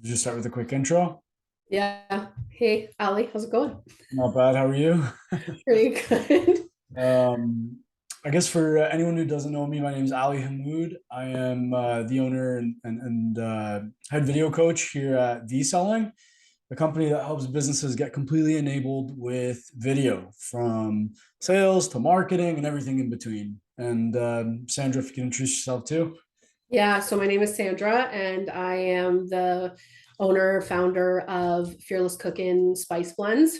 Just start with a quick intro. Yeah. Hey, Ali, how's it going? Not bad. How are you? Pretty good. Um, I guess for anyone who doesn't know me, my name is Ali Hamoud. I am the owner and head video coach here at V Selling, a company that helps businesses get completely enabled with video, from sales to marketing and everything in between. And Sandra, if you can introduce yourself too. Yeah, so my name is Sandra, and I am the owner, founder of Fearless Cookin Spice Blends.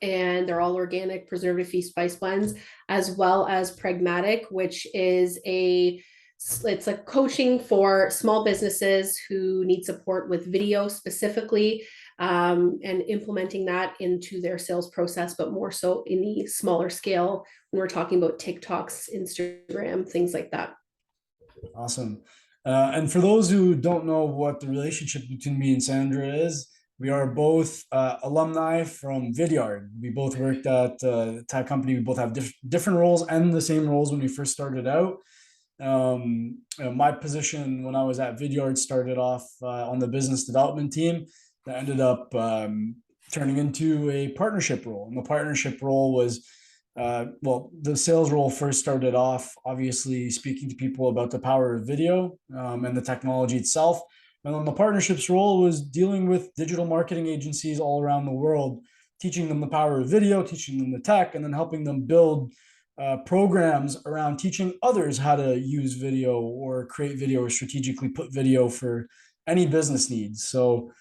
And they're all organic, preservative-free spice blends, as well as Pragmatic, which is it's a coaching for small businesses who need support with video specifically, and implementing that into their sales process, but more so in the smaller scale when we're talking about TikToks, Instagram, things like that. Awesome. And for those who don't know what the relationship between me and Sandra is, we are both alumni from Vidyard. We both worked at a tech company. We both have different roles and the same roles when we first started out. My position when I was at Vidyard started off on the business development team that ended up turning into a partnership role. And the partnership role was well, the sales role first started off obviously speaking to people about the power of video and the technology itself. And then the partnerships role was dealing with digital marketing agencies all around the world, teaching them the power of video, teaching them the tech, and then helping them build programs around teaching others how to use video or create video or strategically put video for any business needs. So,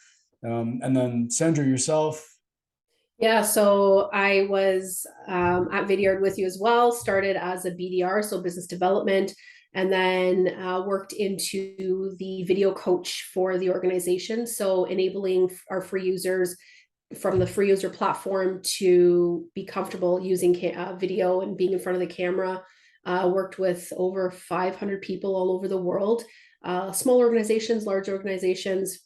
and then Sandra, yourself. Yeah, so I was at Vidyard with you as well, started as a BDR, so business development, and then worked into the video coach for the organization. So enabling our free users from the free user platform to be comfortable using video and being in front of the camera. Worked with over 500 people all over the world, small organizations, large organizations,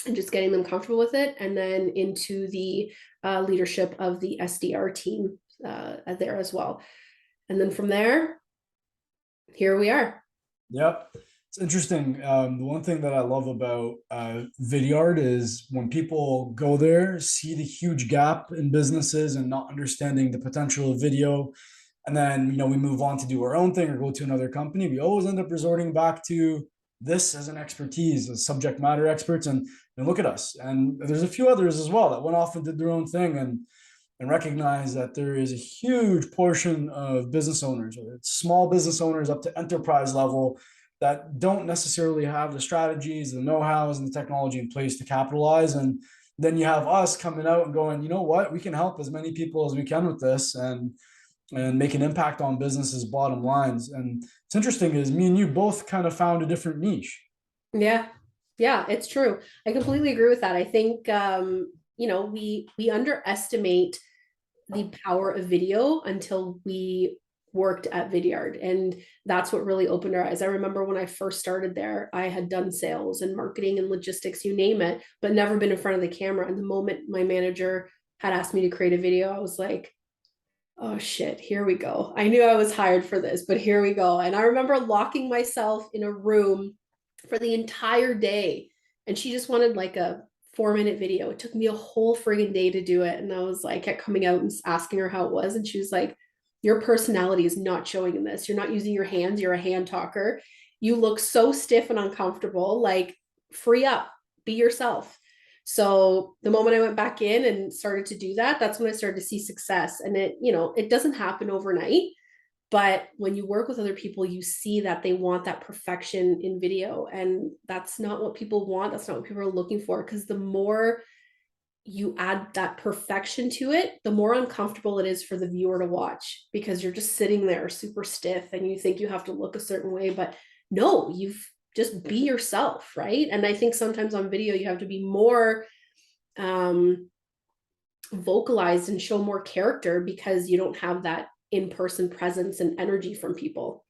and just getting them comfortable with it, and then into the leadership of the SDR team there as well. And then from there, here we are. Yep. It's interesting. The one thing that I love about Vidyard is when people go there, see the huge gap in businesses and not understanding the potential of video. And then, we move on to do our own thing or go to another company. We always end up resorting back to this as an expertise, as subject matter experts. And look at us. And there's a few others as well that went off and did their own thing. And recognize that there is a huge portion of business owners, whether it's small business owners up to enterprise level, that don't necessarily have the strategies, the know-hows, and the technology in place to capitalize. And then you have us coming out and going, you know what, we can help as many people as we can with this and make an impact on businesses' bottom lines. And it's interesting is me and you both kind of found a different niche. Yeah, yeah, it's true. I completely agree with that. I think we underestimate the power of video until we worked at Vidyard. And that's what really opened our eyes. I remember when I first started there, I had done sales and marketing and logistics, you name it, but never been in front of the camera. And the moment my manager had asked me to create a video, I was like, oh shit, here we go. I knew I was hired for this, but here we go. And I remember locking myself in a room for the entire day. And she just wanted like a 4-minute video. It took me a whole friggin' day to do it. And I was like, kept coming out and asking her how it was. And she was like, your personality is not showing in this. You're not using your hands. You're a hand talker. You look so stiff and uncomfortable. Like, free up, be yourself. So the moment I went back in and started to do that, that's when I started to see success. And it doesn't happen overnight. But when you work with other people, you see that they want that perfection in video. And that's not what people want. That's not what people are looking for. Because the more you add that perfection to it, the more uncomfortable it is for the viewer to watch because you're just sitting there super stiff and you think you have to look a certain way. But no, you've just be yourself, right? And I think sometimes on video, you have to be more um, vocalized and show more character because you don't have that in-person presence and energy from people.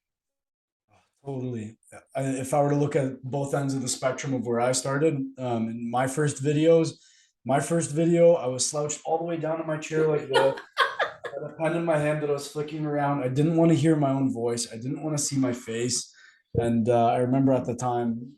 Totally. If I were to look at both ends of the spectrum of where I started, in my first video, I was slouched all the way down in my chair like this. I had a pen in my hand that I was flicking around. I didn't want to hear my own voice. I didn't want to see my face. And I remember at the time,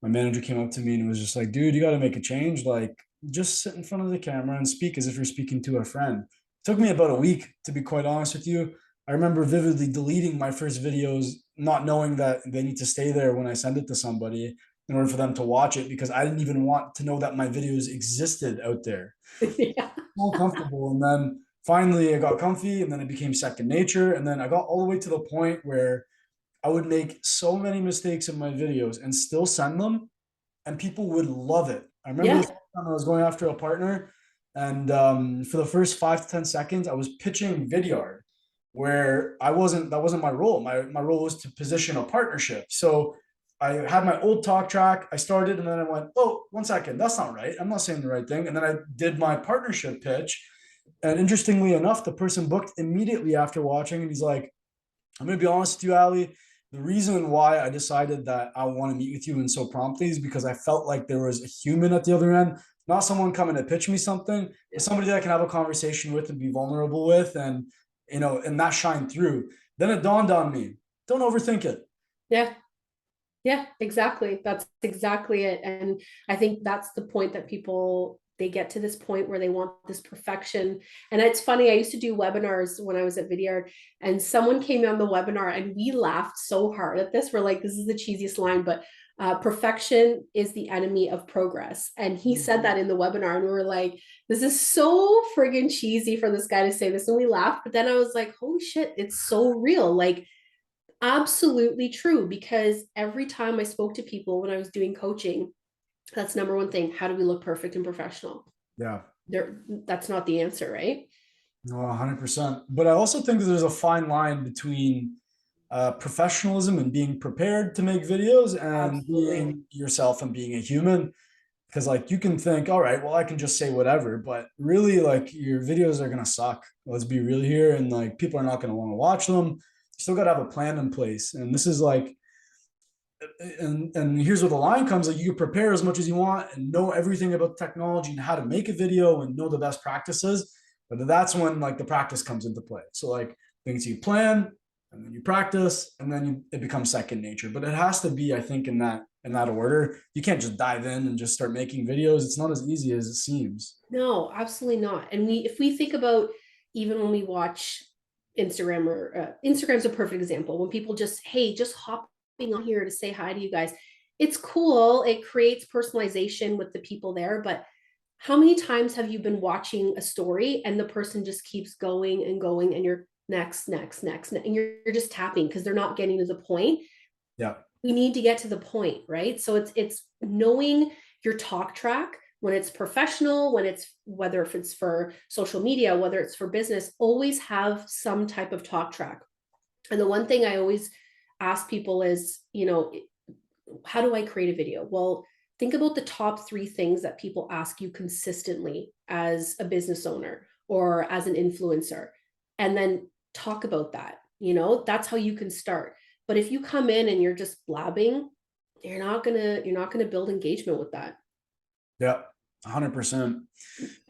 my manager came up to me and was just like, dude, you got to make a change. Like, just sit in front of the camera and speak as if you're speaking to a friend. It took me about a week, to be quite honest with you. I remember vividly deleting my first videos, not knowing that they need to stay there when I send it to somebody in order for them to watch it, because I didn't even want to know that my videos existed out there. Yeah. So comfortable. And then finally I got comfy, and then it became second nature. And then I got all the way to the point where I would make so many mistakes in my videos and still send them, and people would love it. I remember Yeah. the first time I was going after a partner, and for the first 5 to 10 seconds, I was pitching Vidyard, where that wasn't my role. My role was to position a partnership. So I had my old talk track. I started, and then I went, oh, 1 second, that's not right. I'm not saying the right thing. And then I did my partnership pitch. And interestingly enough, the person booked immediately after watching, and he's like, I'm gonna be honest with you, Ali. The reason why I decided that I want to meet with you and so promptly is because I felt like there was a human at the other end, not someone coming to pitch me something, but somebody that I can have a conversation with and be vulnerable with, and and that shine through. Then it dawned on me: don't overthink it. Yeah. Yeah, exactly. That's exactly it. And I think that's the point that people they get to this point where they want this perfection. And it's funny, I used to do webinars when I was at Vidyard, and someone came on the webinar and we laughed so hard at this. We're like, this is the cheesiest line, but perfection is the enemy of progress. And he said that in the webinar, and we were like, this is so friggin' cheesy for this guy to say this. And we laughed, but then I was like, holy shit, it's so real. Like, absolutely true, because every time I spoke to people when I was doing coaching, that's number one thing. How do we look perfect and professional? Yeah, That's not the answer, right? no, 100%. But I also think that there's a fine line between professionalism and being prepared to make videos, and Absolutely. being yourself and being a human. Because like you can think, all right, well, I can just say whatever, but really, like, your videos are gonna suck. Let's be real here, and like people are not gonna want to watch them. You still gotta have a plan in place, and this is like, and here's where the line comes: like, you can prepare as much as you want and know everything about technology and how to make a video and know the best practices, but that's when like the practice comes into play. So like, things you plan, and then you practice, and then it becomes second nature. But it has to be, I think, in that order. You can't just dive in and just start making videos. It's not as easy as it seems. No, absolutely not. And if we think about, even when we watch Instagram, or Instagram's a perfect example, when people just, hey, just hopping on here to say hi to you guys. It's cool. It creates personalization with the people there, but how many times have you been watching a story and the person just keeps going and going, and you're next, next, next, and you're just tapping because they're not getting to the point? Yeah. We need to get to the point, right? So it's knowing your talk track when it's professional, when it's, whether if it's for social media, whether it's for business, always have some type of talk track. And the one thing I always ask people is, how do I create a video? Well, think about the top 3 things that people ask you consistently as a business owner or as an influencer, and then talk about that. That's how you can start. But if you come in and you're just blabbing, you're not gonna build engagement with that. Yeah, 100%.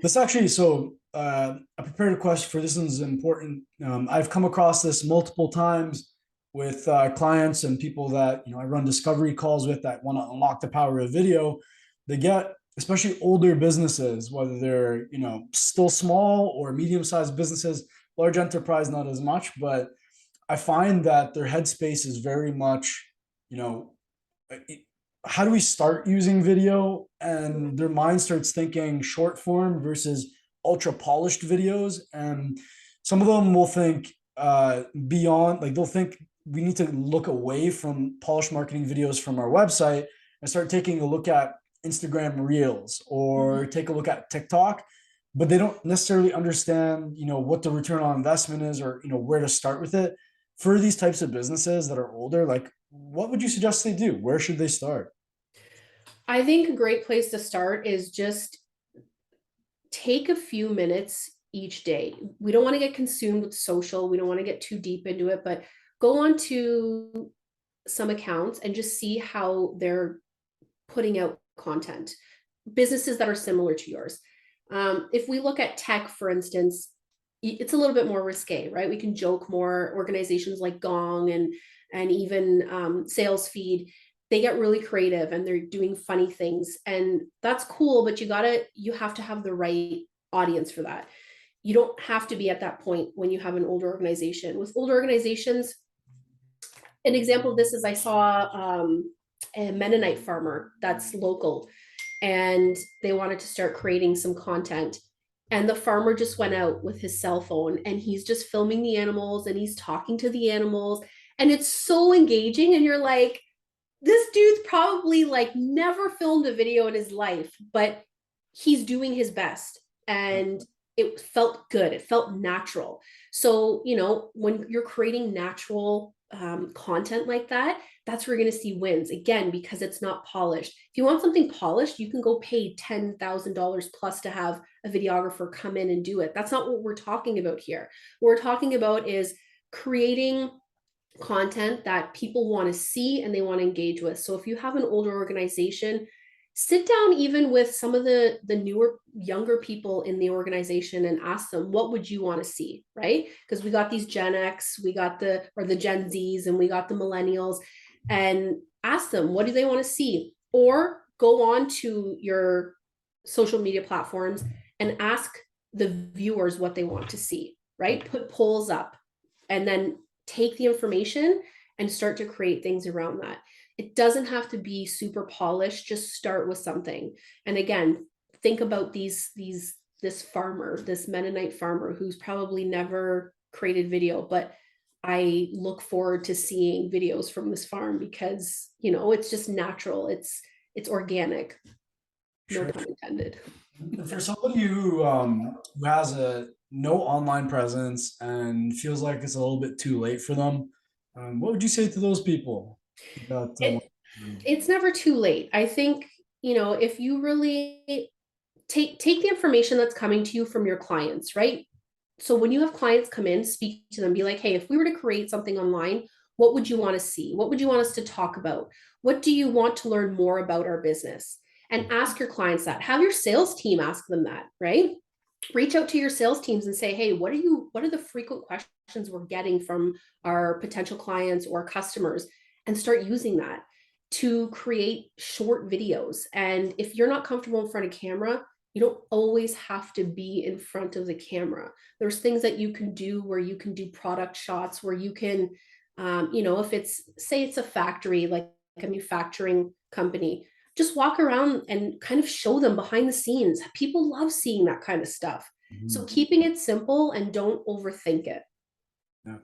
This actually, so I prepared a question for this. One's important. I've come across this multiple times with clients and people that I run discovery calls with, that want to unlock the power of video. They get, especially older businesses, whether they're still small or medium-sized businesses, large enterprise not as much, but I find that their headspace is very much, you know, how do we start using video? And their mind starts thinking short form versus ultra polished videos. And some of them will think beyond, like they'll think we need to look away from polished marketing videos from our website and start taking a look at Instagram Reels or Mhm. take a look at TikTok, but they don't necessarily understand, what the return on investment is, or where to start with it. For these types of businesses that are older, like, what would you suggest they do? Where should they start? I think a great place to start is just take a few minutes each day. We don't want to get consumed with social. We don't want to get too deep into it, but go on to some accounts and just see how they're putting out content. Businesses that are similar to yours. If we look at tech, for instance, it's a little bit more risque, right? We can joke more. Organizations like Gong and even Sales Feed, they get really creative and they're doing funny things, and that's cool, but you have to have the right audience for that. You don't have to be at that point when you have an older organization. With older organizations, an example of this is I saw a Mennonite farmer that's local, and they wanted to start creating some content. And the farmer just went out with his cell phone and he's just filming the animals and he's talking to the animals. And it's so engaging. And you're like, this dude's probably like never filmed a video in his life, but he's doing his best. And it felt good. It felt natural. So, when you're creating natural content like that, that's where you're going to see wins again, because it's not polished. If you want something polished, you can go pay $10,000 plus to have a videographer come in and do it. That's not what we're talking about here. What we're talking about is creating content that people want to see and they want to engage with. So if you have an older organization, sit down even with some of the newer, younger people in the organization and ask them, what would you want to see, right? Because we got these Gen X, we got the Gen Zs, and we got the millennials, and ask them, what do they want to see? Or go on to your social media platforms and ask the viewers what they want to see, right? Put polls up and then take the information and start to create things around that. It doesn't have to be super polished. Just start with something. And again, think about this farmer, this Mennonite farmer who's probably never created video, but I look forward to seeing videos from this farm because, it's just natural. It's organic. No Sure. pun intended. For somebody who has a no online presence and feels like it's a little bit too late for them, what would you say to those people that It, it's never too late. I think, if you really take the information that's coming to you from your clients, right? So when you have clients come in, speak to them, be like, hey, if we were to create something online, what would you want to see? What would you want us to talk about? What do you want to learn more about our business? And ask your clients that. Have your sales team ask them that, right? Reach out to your sales teams and say, hey, what are the frequent questions we're getting from our potential clients or customers, and start using that to create short videos. And if you're not comfortable in front of camera, you don't always have to be in front of the camera. There's things that you can do where you can do product shots, where you can, if it's a factory, like a manufacturing company, just walk around and kind of show them behind the scenes. People love seeing that kind of stuff. So Mhm. keeping it simple and don't overthink it. Yeah.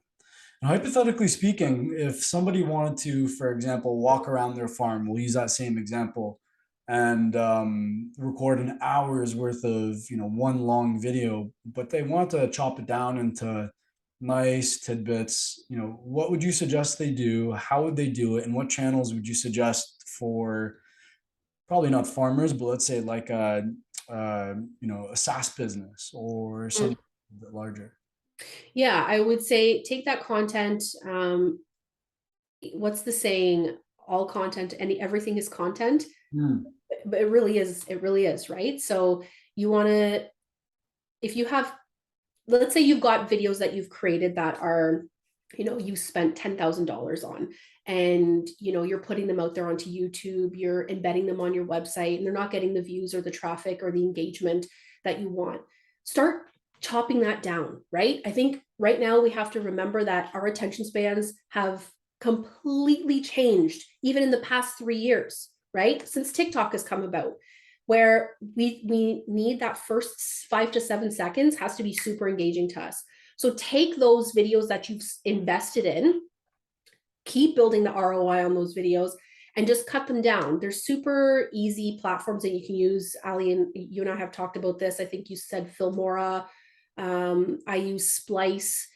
Now, hypothetically speaking, if somebody wanted to, for example, walk around their farm, we'll use that same example, and record an hour's worth of one long video, but they want to chop it down into nice tidbits. What would you suggest they do? How would they do it? And what channels would you suggest for probably not farmers, but let's say like a SaaS business or Mm. something a bit larger? Yeah, I would say take that content. What's the saying? All content and everything is content. Hmm. But it really is, right? So you want to, if you have, let's say you've got videos that you've created that are, you spent $10,000 on, and you're putting them out there onto YouTube, you're embedding them on your website, and they're not getting the views or the traffic or the engagement that you want. Start chopping that down, right? I think right now we have to remember that our attention spans have completely changed even in the past 3 years, right? Since TikTok has come about, where we need that first 5 to 7 seconds has to be super engaging to us. So take those videos that you've invested in, keep building the ROI on those videos, and just cut them down. There's super easy platforms that you can use. Ali, and you and I have talked about this. I think you said Filmora. I use Splice.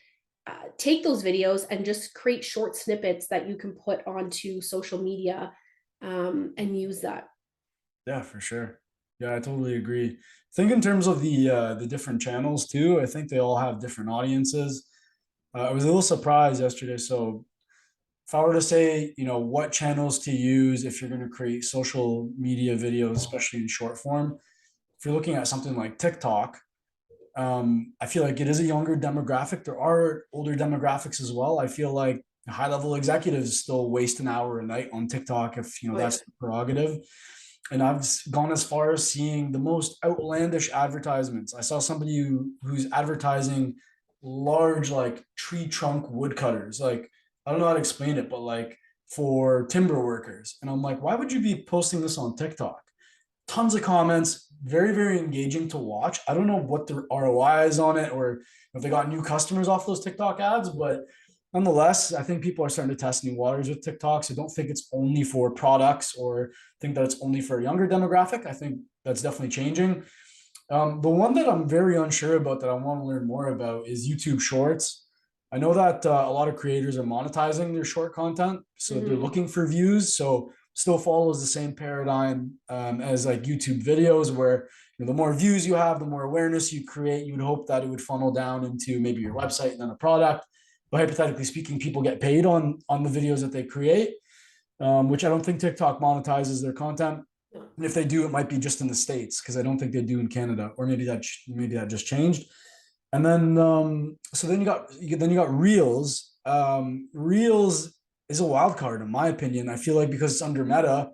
Take those videos and just create short snippets that you can put onto social media, and use that. Yeah, for sure. Yeah, I totally agree. I think in terms of the different channels too, I think they all have different audiences. I was a little surprised yesterday. So if I were to say, what channels to use if you're going to create social media videos, especially in short form, if you're looking at something like TikTok, I feel like it is a younger demographic. There are older demographics as well. I feel like high level executives still waste an hour a night on TikTok if Oh, yeah. that's the prerogative. And I've gone as far as seeing the most outlandish advertisements. I saw somebody who's advertising large like tree trunk woodcutters. Like I don't know how to explain it, but like for timber workers. And I'm like, why would you be posting this on TikTok? Tons of comments, very, very engaging to watch. I don't know what the ROI is on it or if they got new customers off those TikTok ads, but nonetheless, I think people are starting to test new waters with TikTok. So don't think it's only for products or think that it's only for a younger demographic. I think that's definitely changing. The one that I'm very unsure about that I want to learn more about is YouTube Shorts. I know that a lot of creators are monetizing their short content, so they're Mhm. looking for views. So still follows the same paradigm as like YouTube videos, where the more views you have, the more awareness you create. You would hope that it would funnel down into maybe your website and then a product. But hypothetically speaking, people get paid on the videos that they create, which I don't think TikTok monetizes their content. And if they do, it might be just in the States because I don't think they do in Canada, or maybe that just changed. And then so then you got Reels. Reels is a wild card in my opinion. I feel like because it's under Meta.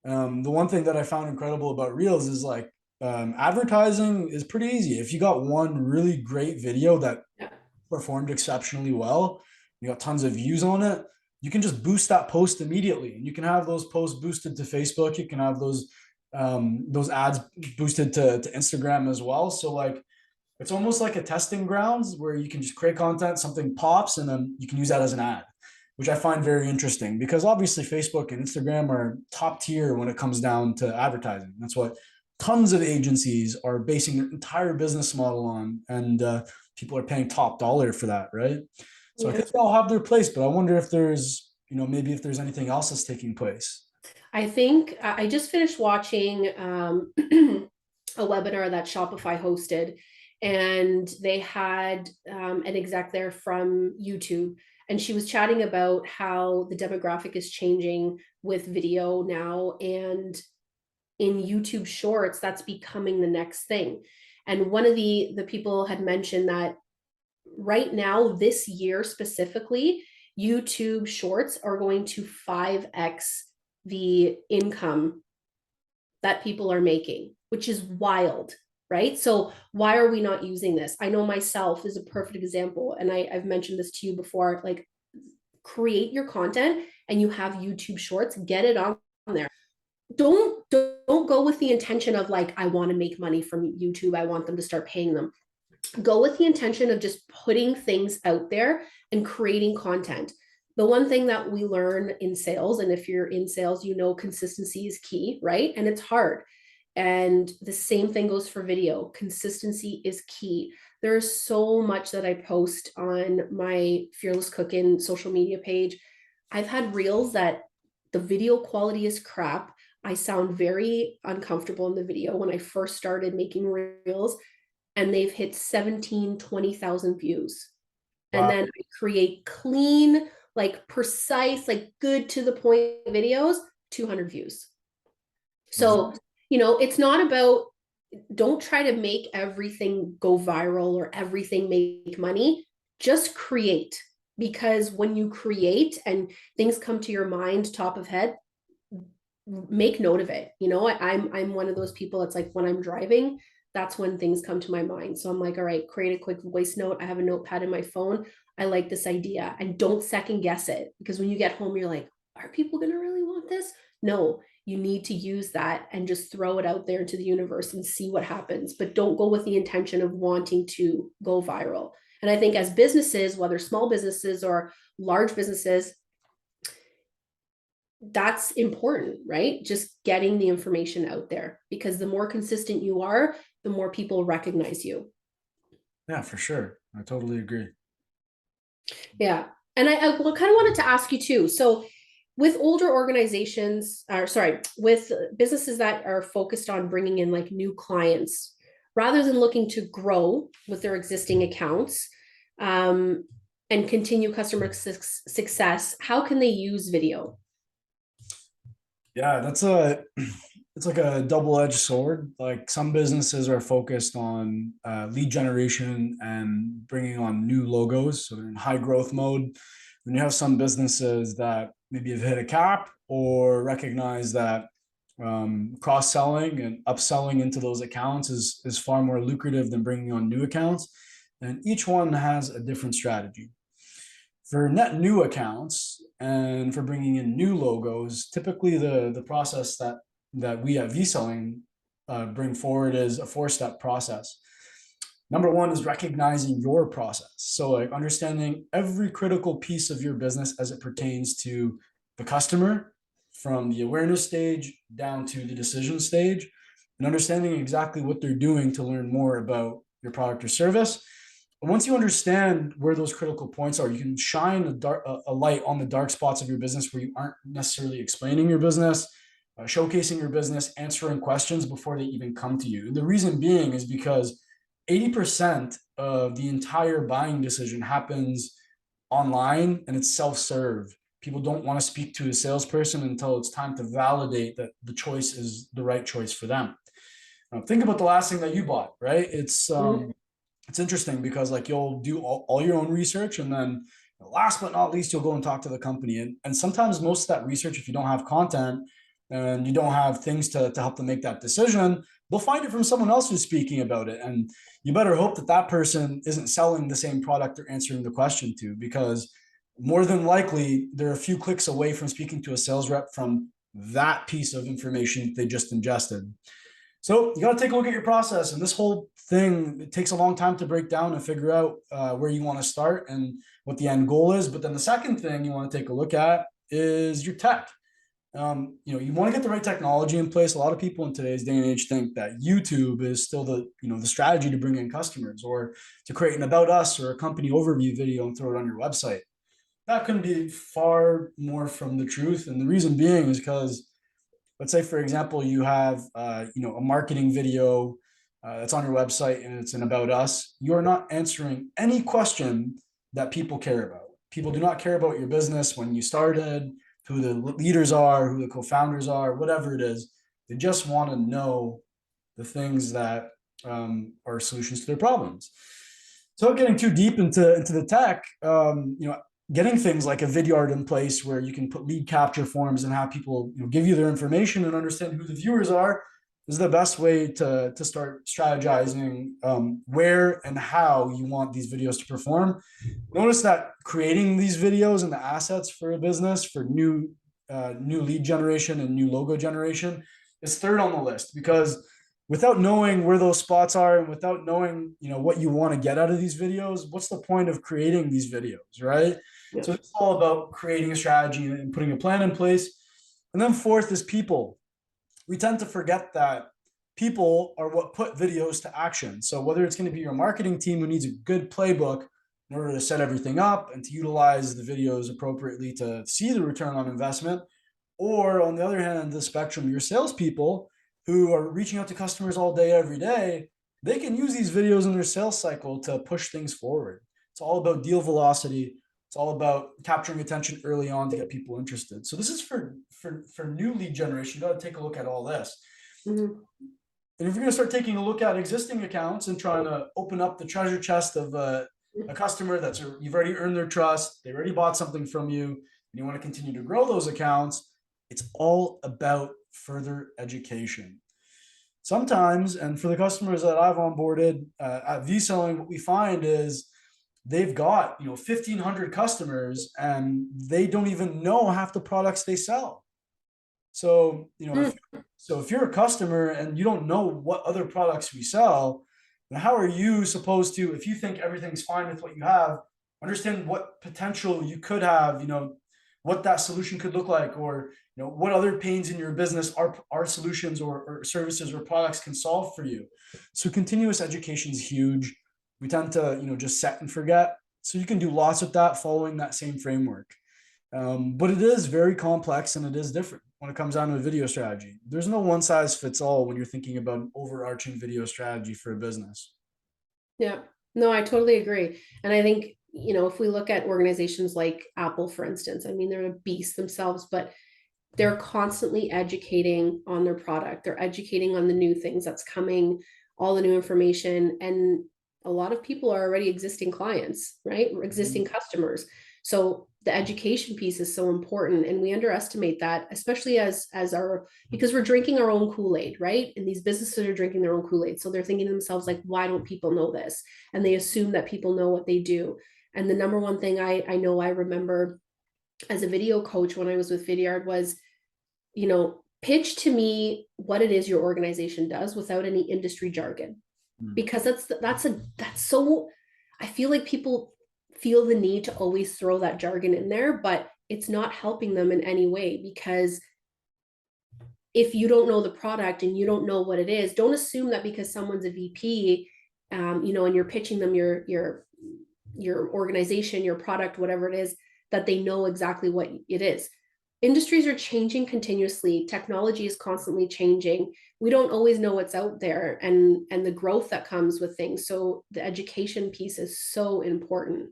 The one thing that I found incredible about Reels is like advertising is pretty easy. If you got one really great video that Yeah. performed exceptionally well, you got tons of views on it, you can just boost that post immediately. And you can have those posts boosted to Facebook. You can have those ads boosted to Instagram as well. So like it's almost like a testing grounds where you can just create content, something pops, and then you can use that as an ad, which I find very interesting because obviously Facebook and Instagram are top tier when it comes down to advertising. That's what tons of agencies are basing their entire business model on, and people are paying top dollar for that, right? So I Yeah. think they all have their place, but I wonder if there's, maybe if there's anything else that's taking place. I think I just finished watching a webinar that Shopify hosted, and they had an exec there from YouTube, and she was chatting about how the demographic is changing with video now, and in YouTube Shorts, that's becoming the next thing. And one of the people had mentioned that right now, this year specifically, YouTube Shorts are going to 5x the income that people are making, which is wild, right? So why are we not using this? I know myself is a perfect example, and I've mentioned this to you before. Like, create your content, and you have YouTube Shorts, get it on there. Don't go with the intention of like, I want to make money from YouTube, I want them to start paying them. Go with the intention of just putting things out there and creating content. The one thing that we learn in sales, and if you're in sales, consistency is key, right? And it's hard. And the same thing goes for video. Consistency is key. There's so much that I post on my Fearless Cookin social media page. I've had reels that the video quality is crap. I sound very uncomfortable in the video when I first started making reels, and they've hit 17, 20,000 views. And Wow. then I create clean, like precise, like good to the point videos, 200 views. So, it's not about, don't try to make everything go viral or everything make money. Just create. Because when you create and things come to your mind, top of head, make note of it. I'm one of those people. It's like when I'm driving, that's when things come to my mind. So I'm like, all right, create a quick voice note. I have a notepad in my phone. I like this idea, and don't second guess it, because when you get home, you're like, are people going to really want this? No, you need to use that and just throw it out there into the universe and see what happens. But don't go with the intention of wanting to go viral. And I think as businesses, whether small businesses or large businesses, that's important, right? Just getting the information out there, because the more consistent you are, the more people recognize you. Yeah, for sure. I totally agree. Yeah. And I kind of wanted to ask you too. So, with older organizations, or sorry, with businesses that are focused on bringing in like new clients, rather than looking to grow with their existing accounts um, and continue customer success, how can they use video? Yeah, it's like a double-edged sword. Like some businesses are focused on lead generation and bringing on new logos, so they're in high growth mode. Then you have some businesses that maybe have hit a cap or recognize that cross-selling and upselling into those accounts is far more lucrative than bringing on new accounts. And each one has a different strategy. For net new accounts and for bringing in new logos, typically the process that we at vSelling bring forward is a four-step process. Number one is recognizing your process. So like understanding every critical piece of your business as it pertains to the customer, from the awareness stage down to the decision stage, and understanding exactly what they're doing to learn more about your product or service. And once you understand where those critical points are, you can shine a light on the dark spots of your business where you aren't necessarily explaining your business, showcasing your business, answering questions before they even come to you. And the reason being is because 80% of the entire buying decision happens online and it's self-serve. People don't want to speak to a salesperson until it's time to validate that the choice is the right choice for them. Think about the last thing that you bought, right? It's interesting because like you'll do all your own research, and then last but not least, you'll go and talk to the company. And sometimes most of that research, if you don't have content and you don't have things to help them make that decision, they'll find it from someone else who's speaking about it. And you better hope that that person isn't selling the same product they're answering the question to, because more than likely they're a few clicks away from speaking to a sales rep from that piece of information they just ingested. So you got to take a look at your process, and this whole thing, it takes a long time to break down and figure out where you want to start and what the end goal is. But then the second thing you want to take a look at is your tech. You want to get the right technology in place. A lot of people in today's day and age think that YouTube is still the strategy to bring in customers, or to create an about us or a company overview video and throw it on your website. That couldn't be far more from the truth. And the reason being is because, let's say, for example, you have a marketing video that's on your website and it's an about us. You are not answering any question that people care about. People do not care about your business, when you started, who the leaders are, who the co-founders are, whatever it is. They just want to know the things that are solutions to their problems. So getting too deep into the tech, getting things like a Vidyard in place where you can put lead capture forms and have people give you their information and understand who the viewers are is the best way to start strategizing where and how you want these videos to perform. Notice that creating these videos and the assets for a business for new lead generation and new logo generation is third on the list, because without knowing where those spots are and without knowing what you want to get out of these videos, what's the point of creating these videos, right? Yeah. So it's all about creating a strategy and putting a plan in place. And then fourth is people. We tend to forget that people are what put videos to action. So whether it's going to be your marketing team who needs a good playbook in order to set everything up and to utilize the videos appropriately to see the return on investment, or on the other hand of the spectrum, your salespeople who are reaching out to customers all day, every day, they can use these videos in their sales cycle to push things forward. It's all about deal velocity. It's all about capturing attention early on to get people interested. So this is for new lead generation. You got to take a look at all this. Mm-hmm. And if you're going to start taking a look at existing accounts and trying to open up the treasure chest of a customer you've already earned their trust, they already bought something from you, and you want to continue to grow those accounts, it's all about further education. Sometimes, and for the customers that I've onboarded at vSelling, what we find is they've got 1,500 customers and they don't even know half the products they sell. So if you're a customer and you don't know what other products we sell, then how are you supposed to, if you think everything's fine with what you have, understand what potential you could have, what that solution could look like, or what other pains in your business our solutions or services or products can solve for you. So continuous education is huge. We tend to just set and forget. So you can do lots with that following that same framework. But it is very complex and it is different when it comes down to a video strategy. There's no one size fits all when you're thinking about an overarching video strategy for a business. Yeah, no, I totally agree. And I think, if we look at organizations like Apple, for instance, I mean, they're a beast themselves, but they're constantly educating on their product. They're educating on the new things that's coming, all the new information. And a lot of people are already existing clients, right? Existing customers. So the education piece is so important, and we underestimate that, especially as our, because we're drinking our own Kool-Aid, right? And these businesses are drinking their own Kool-Aid, so they're thinking to themselves like, why don't people know this? And they assume that people know what they do. And the number one thing I know I remember as a video coach when I was with Vidyard was, pitch to me what it is your organization does without any industry jargon, because that's so, I feel like people feel the need to always throw that jargon in there, but it's not helping them in any way, because if you don't know the product and you don't know what it is, don't assume that because someone's a VP, and you're pitching them your organization, your product, whatever it is, that they know exactly what it is. Industries are changing continuously. Technology is constantly changing. We don't always know what's out there, and the growth that comes with things. So the education piece is so important.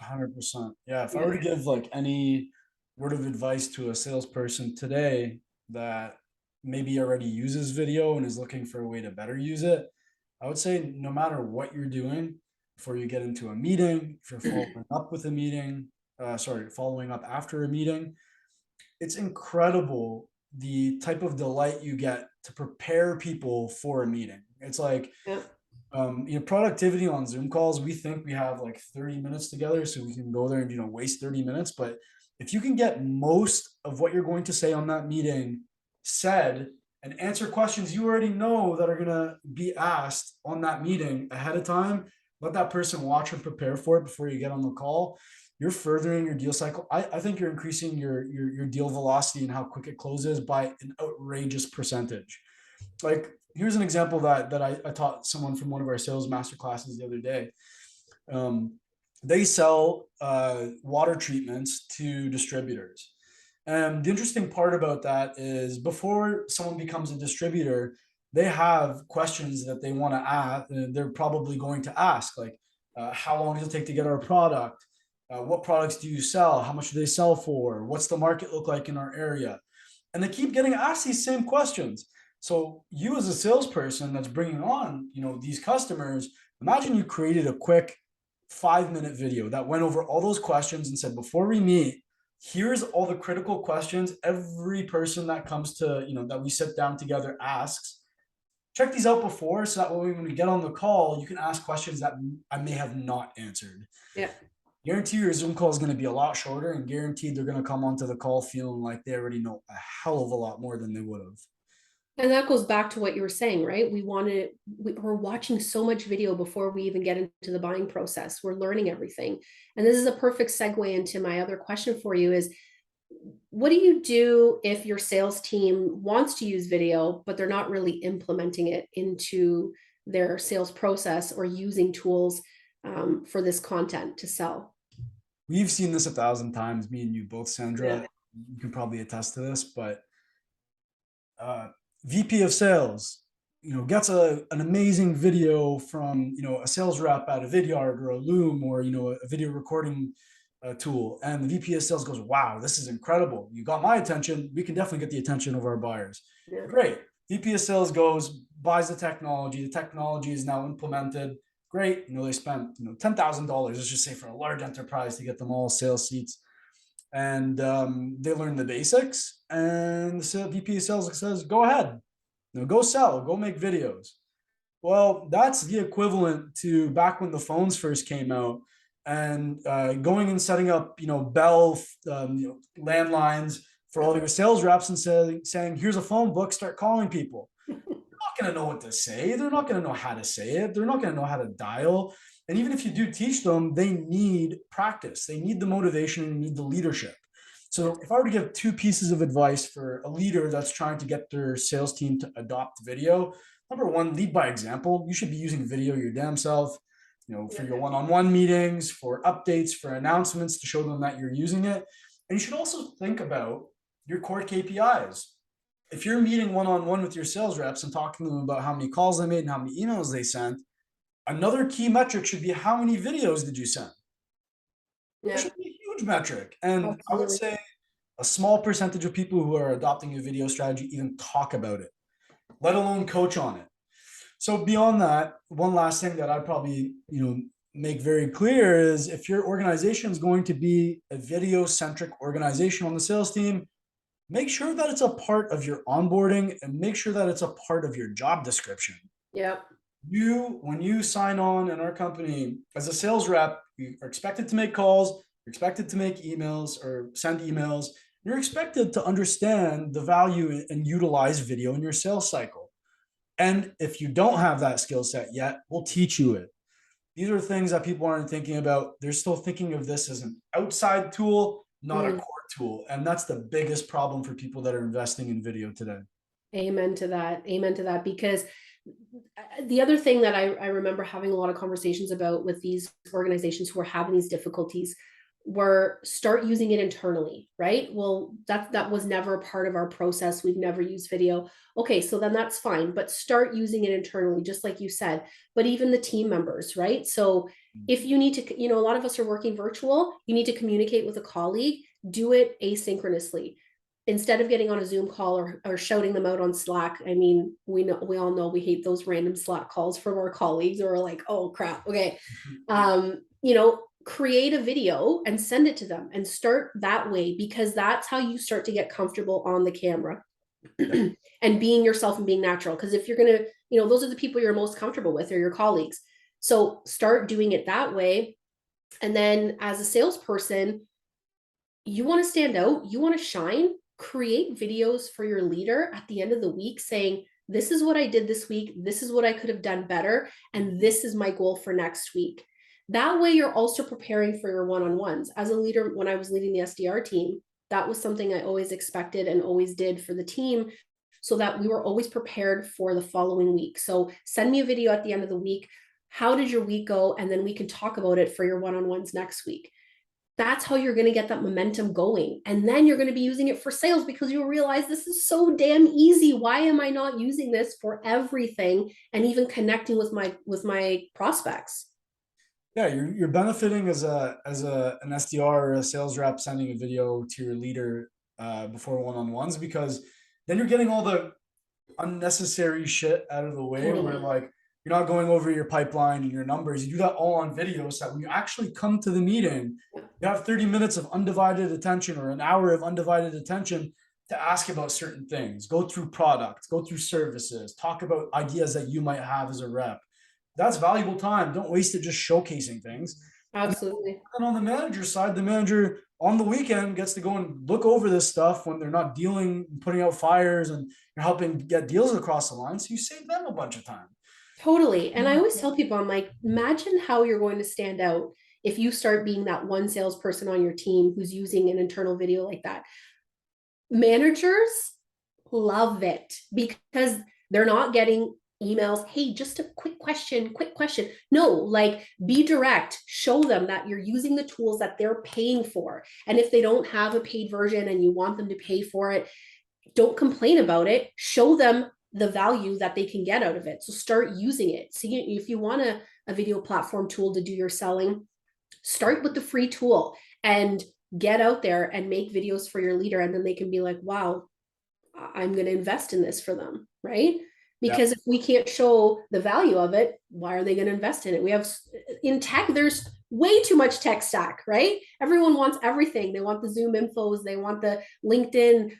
100%. Yeah. If I Yeah. were to give like any word of advice to a salesperson today that maybe already uses video and is looking for a way to better use it, I would say no matter what you're doing, before you get into a meeting, if you're following up with a meeting, following up after a meeting, it's incredible the type of delight you get to prepare people for a meeting. It's like, Yeah. productivity on Zoom calls, we think we have like 30 minutes together, so we can go there and, waste 30 minutes. But if you can get most of what you're going to say on that meeting said and answer questions you already know that are going to be asked on that meeting ahead of time, let that person watch and prepare for it before you get on the call. You're furthering your deal cycle. I think you're increasing your deal velocity and how quick it closes by an outrageous percentage. Like, here's an example that I taught someone from one of our sales master classes the other day. They sell water treatments to distributors. And the interesting part about that is before someone becomes a distributor, they have questions that they want to ask. They're probably going to ask, like, how long does it take to get our product? What products do you sell? How much do they sell for? What's the market look like in our area? And they keep getting asked these same questions. So you as a salesperson that's bringing on, these customers, imagine you created a quick 5-minute video that went over all those questions and said, before we meet, here's all the critical questions every person that comes to, that we sit down together asks. Check these out before, so that way when we get on the call, you can ask questions that I may have not answered. Yeah. Guarantee your Zoom call is going to be a lot shorter, and guaranteed they're going to come onto the call feeling like they already know a hell of a lot more than they would have. And that goes back to what you were saying, right? We're watching so much video before we even get into the buying process. We're learning everything. And this is a perfect segue into my other question for you is, what do you do if your sales team wants to use video, but they're not really implementing it into their sales process or using tools for this content to sell? We've seen this 1,000 times, me and you both, Sandra. Yeah. You can probably attest to this, but VP of sales, gets an amazing video from, a sales rep at a Vidyard or a Loom or, a video recording tool. And the VP of sales goes, wow, this is incredible. You got my attention. We can definitely get the attention of our buyers. Yeah. Great. VP of sales goes, buys the technology. The technology is now implemented. Great. They spent, $10,000, let's just say, for a large enterprise to get them all sales seats. And they learn the basics. And the VP of sales says, go ahead, go sell, go make videos. Well, that's the equivalent to back when the phones first came out and going and setting up, Bell, landlines for all your sales reps and saying, here's a phone book, start calling people. They're not going to know what to say. They're not going to know how to say it. They're not going to know how to dial. And even if you do teach them, they need practice. They need the motivation and need the leadership. So if I were to give 2 pieces of advice for a leader that's trying to get their sales team to adopt video, number 1, lead by example. You should be using video your damn self, for your one-on-one meetings, for updates, for announcements to show them that you're using it. And you should also think about your core KPIs. If you're meeting one-on-one with your sales reps and talking to them about how many calls they made and how many emails they sent, another key metric should be how many videos did you send? Yeah. That should be a huge metric. And Absolutely. I would say a small percentage of people who are adopting a video strategy even talk about it, let alone coach on it. So beyond that, one last thing that I'd probably, make very clear is if your organization is going to be a video centric organization on the sales team, make sure that it's a part of your onboarding and make sure that it's a part of your job description. Yeah. When you sign on in our company as a sales rep, you are expected to make calls, you're expected to make emails or send emails. You're expected to understand the value and utilize video in your sales cycle. And if you don't have that skill set yet, we'll teach you it. These are things that people aren't thinking about. They're still thinking of this as an outside tool, not a Mm. core tool. And that's the biggest problem for people that are investing in video today. Amen to that. Amen to that. Because the other thing that I remember having a lot of conversations about with these organizations who are having these difficulties were start using it internally, right? Well, that was never a part of our process. We've never used video. Okay, so then that's fine, but start using it internally, just like you said. But even the team members, right? So if you need to, a lot of us are working virtual, you need to communicate with a colleague, do it asynchronously instead of getting on a Zoom call or shouting them out on Slack. I mean, we all know we hate those random Slack calls from our colleagues, or like, oh crap, okay. Create a video and send it to them and start that way, because that's how you start to get comfortable on the camera and being yourself and being natural. Because if you're gonna, those are the people you're most comfortable with, or your colleagues. So start doing it that way. And then as a salesperson, you want to stand out, you want to shine, create videos for your leader at the end of the week saying, this is what I did this week, this is what I could have done better, and this is my goal for next week. That way you're also preparing for your one-on-ones. As a leader, when I was leading the SDR team, that was something I always expected and always did for the team, so that we were always prepared for the following week. So send me a video at the end of the week. How did your week go? And then we can talk about it for your one-on-ones next week. That's how you're going to get that momentum going. And then you're going to be using it for sales, because you'll realize this is so damn easy. Why am I not using this for everything and even connecting with my prospects? Yeah, you're benefiting as an SDR or a sales rep sending a video to your leader before one-on-ones, because then you're getting all the unnecessary shit out of the way, where Totally. like you're not going over your pipeline and your numbers. You do that all on video, so that when you actually come to the meeting, you have 30 minutes of undivided attention or an hour of undivided attention to ask about certain things, go through products, go through services, talk about ideas that you might have as a rep. That's valuable time. Don't waste it just showcasing things. And Absolutely. then on the manager side, the manager on the weekend gets to go and look over this stuff when they're not dealing, putting out fires, and you're helping get deals across the line. So you save them a bunch of time. Totally. And I always tell people, I'm like, imagine how you're going to stand out if you start being that one salesperson on your team who's using an internal video like that. Managers love it because they're not getting emails, hey, just a quick question. No, like, be direct, show them that you're using the tools that they're paying for. And if they don't have a paid version and you want them to pay for it, don't complain about it, show them the value that they can get out of it. So start using it. See, if you want a video platform tool to do your selling, start with the free tool and get out there and make videos for your leader. And then they can be like, wow, I'm going to invest in this for them, right? Yeah. Because if we can't show the value of it, why are they going to invest in it? We have in tech, there's way too much tech stack, right? Everyone wants everything. They want the Zoom infos, they want the LinkedIn.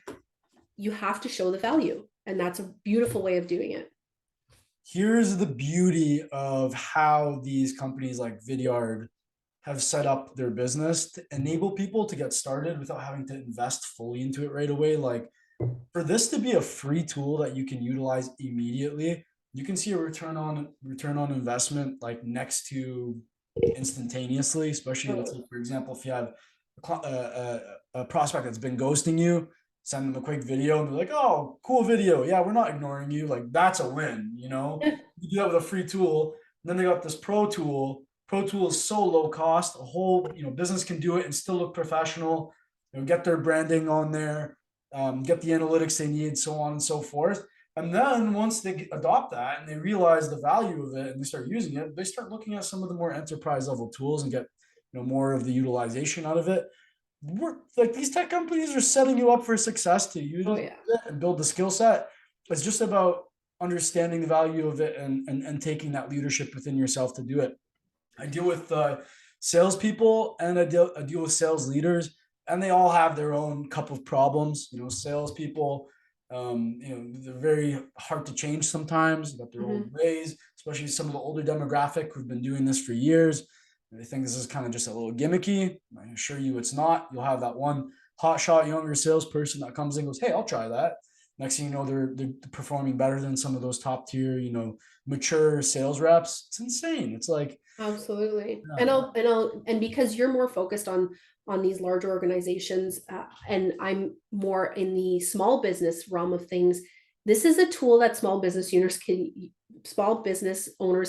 You have to show the value. And that's a beautiful way of doing it. Here's the beauty of how these companies like Vidyard have set up their business to enable people to get started without having to invest fully into it right away. Like, for this to be a free tool that you can utilize immediately, you can see a return on investment like next to instantaneously. Especially, let's say, for example, if you have a prospect that's been ghosting you, send them a quick video and be like, "Oh, cool video. Yeah, we're not ignoring you." Like, that's a win. You do that with a free tool. And then they got this pro tool. Pro tool is so low cost. A whole business can do it and still look professional. Get their branding on there, get the analytics they need, so on and so forth. And then once they adopt that and they realize the value of it and they start using it, they start looking at some of the more enterprise level tools and get more of the utilization out of it. We're like, these tech companies are setting you up for success to use Oh it yeah. and build the skill set. It's just about understanding the value of it and taking that leadership within yourself to do it. I deal with salespeople, and I deal with sales leaders, and they all have their own cup of problems. Salespeople, they're very hard to change sometimes. They got their old Mhm. ways, especially some of the older demographic who've been doing this for years. They think this is kind of just a little gimmicky. I assure you it's not. You'll have that one hotshot younger salesperson that comes in and goes, "Hey, I'll try that." Next thing you know, they're performing better than some of those top tier, mature sales reps. It's insane. It's like, Absolutely. yeah, And because you're more focused on these larger organizations, and I'm more in the small business realm of things, this is a tool that small business owners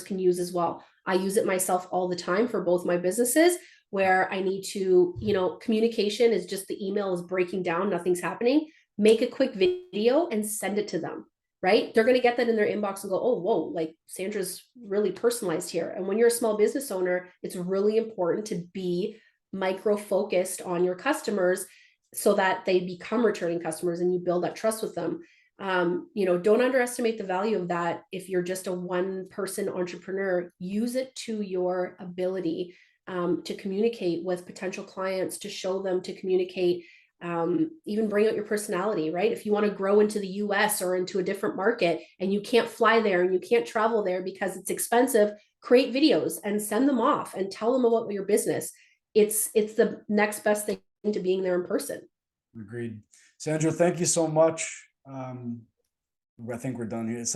can use as well. I use it myself all the time for both my businesses, where I need to, communication is just the email is breaking down, nothing's happening. Make a quick video and send it to them, right? They're going to get that in their inbox and go, oh, whoa, like Sandra's really personalized here. And when you're a small business owner, it's really important to be micro focused on your customers so that they become returning customers and you build that trust with them. Don't underestimate the value of that. If you're just a one person entrepreneur, use it to your ability to communicate with potential clients, to show them, to communicate, even bring out your personality, right? If you want to grow into the US or into a different market and you can't fly there and you can't travel there because it's expensive, create videos and send them off and tell them about your business. It's the next best thing to being there in person. agreed. Sandra, thank you so much. I think we're done here.